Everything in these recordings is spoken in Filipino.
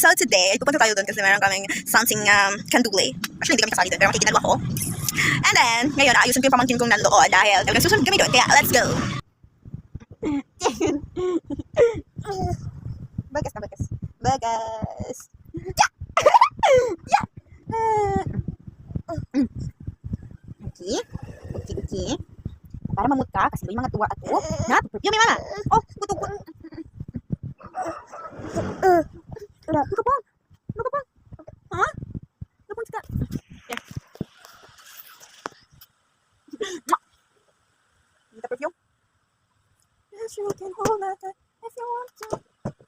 So today, pupunta tayo doon kasi meron kaming something kandule. Actually, hindi kami kasali doon, pero makikinalo ako. And then, ngayon, ayusin ko yung pamangkin kong nandoon dahil talagang susunod kami doon. Kaya, let's go! Bagas na bagas. Bagas. Yeah! Yeah! Okay. Okay, okay. Para mamut ka, kasi may mga tuwa ato. Na, perfume mama. Oh, butog. Ano ka pa? Ano ka pa? Ha? Napunta ka. Yeah. Kita perfume? Yes, you can hold that if you want to.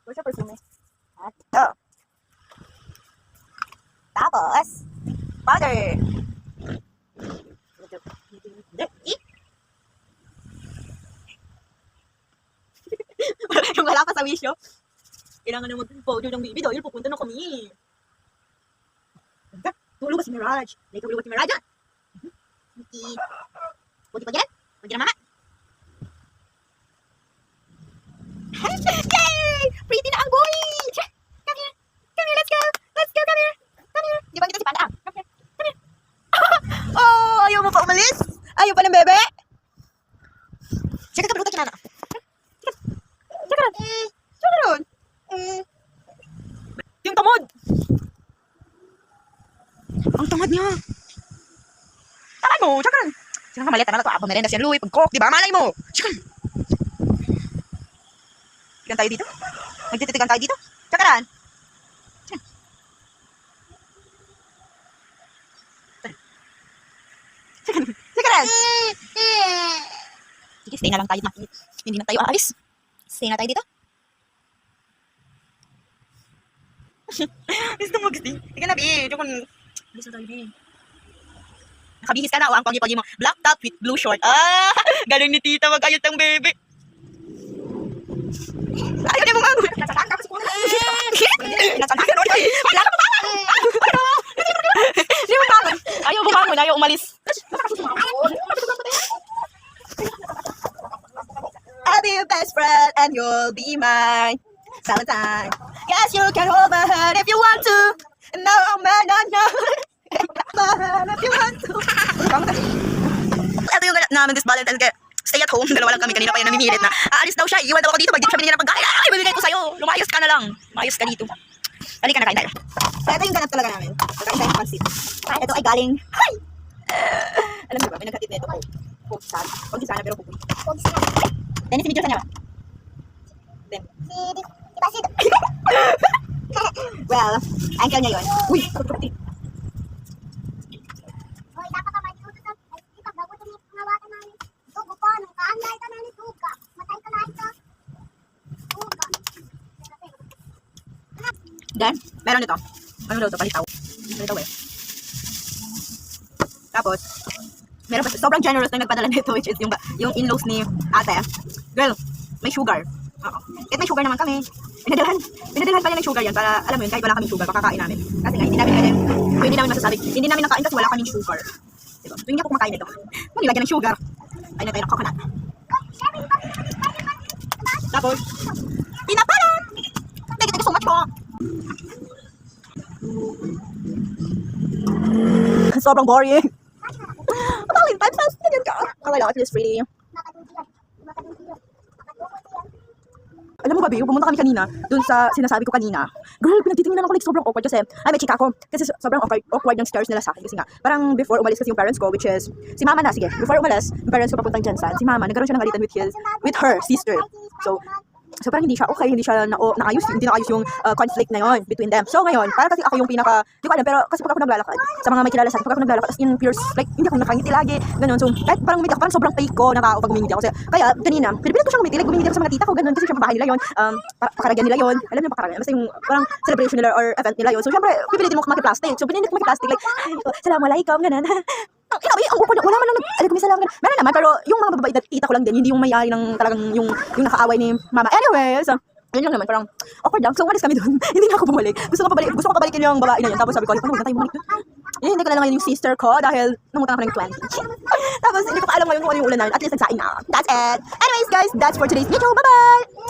Where's your perfume? Ito. Tapos, powder. Yung wala pa sa wisyo. Kailangan na mag-powder ng baby dahil pupunta na kami. Tulog si Mirage. May tulog si Mirage. Okay. Pwede pa dyan? Pwede na mama. Yay! Pretty na ang boy! Come here. Come here, let's go. Let's go, come here. Come here. Di ba kita si Panda? Come here. Come here. Oh, ayaw mo pa umalis? Ayaw pa ng bebe? Sige ka, bruto kinana. Sige ron. Sige ron. Yung tamad. Ang tamad niya. Tamad mo, sige ron. Sige ka, maliit na ito. Abang merenda siya, Louie. Pag-cook, di ba? Malay mo. Sige ron. Tigan tayo dito. Nagtititigan tayo dito. Sige ron. Sige ron. Sige ron. Sige, stay na lang tayo. Hindi na tayo aalis. Stay na tayo dito. Gusto mo, gusto. Tika na, B. Gusto tayo, B. Nakabihis ka na, o ang pagi-pagi mo. Black top with blue short. Ah! Galing ni tita, mag-ayot ang bebe. Ayaw niya mga. Nasasaan ka kasi po. Nasasaan ka. Wala ka pa. Hindi mo bangon. Ayaw bumangon, ayaw umalis. I'll be your best friend and you'll be mine. Valentine. Yes, you can hold my hand if you want to. No, man, no. My hand if you want to. Ito yung ganap namin this Valentine. Stay at home. Dalawa lang kami. Kanina pa yan namimilit na. Aalis daw siya. Iwan daw ako dito. Pag di siya binigyan ng pagkain. Ay, bibigay ko sa'yo. Lumayos ka na lang. Lumayos ka dito. Halika na, kain tayo. So, ito yung ganap talaga namin. Kakain tayo ng pansit. Ito ay galing. Hi! Alam niyo ba, may nagkatid na ito po. Pogsan. Pogsan sana pero pupuy. Pogsan. Then, si Midjo sa niya ba? Then. Si well, uncle niya yun. Uy! Pagpapati. Hoy, dapat ka mag-iutos sa ipagbago ito ni pangawatan namin. Tugo ko, nung kaanla ito na ni Tuga. Matay ka na ito. Tuga. Then, meron ito. Ano daw ito? Palitaw. Palitaw eh. Tapos, meron pa sobrang generous na nagpadala nito, which is yung in-laws ni ate. Girl, may sugar. Oo. Kahit may sugar naman kami. Pinadalhan pa niya ng sugar yan para, alam mo yun, kahit wala kaming sugar, makakain namin. Kasi nga, hindi namin masasabi, hindi namin nakain kasi wala kaming sugar. Diba? Tuwing nga po kumakain nito, manilagyan ng sugar. Ay na tayo ng coconut. Tapos, pinapalan! Thank you so much po! Sobrang boring. Valentine's Day, ganyan ka. Okay lang, it is free. Alam mo ba, Bill, pumunta kami kanina dun sa sinasabi ko kanina. Girl, pinagtitingnan ako like sobrang awkward kasi, ay may chika ako. Kasi sobrang awkward yung stairs nila sa akin. Kasi nga, parang before umalis kasi yung parents ko, which is, si mama na, sige. Before umalis, yung parents ko papuntang Jansan, si mama, nagkaroon siya ng alitan with her sister. So parang hindi siya okay, hindi siya naayos yung conflict na yon between them. So ngayon, para kasi ako yung hindi ko alam, pero kasi pag ako naglalakad, sa mga may kilala sa akin, pag ako naglalakad, as in pure, like, hindi ako nakangiti lagi, ganun. So, kahit parang umiti ako, parang sobrang fake ko, pag umingiti ako. Kaya, kanina, pinipilit ko siyang umiti, like, umingiti ako sa mga tita ko, ganun, kasi syempre bahay nila yon, pakaragyan nila yon, alam niyo pakaragyan, basta yung parang celebration nila or event nila yon. So, syempre, pipilitin mo makiplastic. So, pinilit ko makiplastic, like, salamualaikum, ganun. Ang awkward, wala man lang nag-alikum meron naman, pero yung mga babae na tita ko lang din, hindi yung may-ari ng talagang yung nakaaway ni mama. Anyway, so, yun lang naman, parang awkward lang. So, umalis kami doon. Hindi na ako bumalik. Gusto ko pabalikin yung babae na yun. Tapos sabi ko, huwag na tayo bumalik doon. Hindi ko na lang ngayon yung sister ko dahil namutang ako ng 20. Tapos, hindi ko pa alam ngayon kung ano yung ulan namin. At least nagsaing na. That's it. Anyways, guys, that's for today's video. Bye-bye!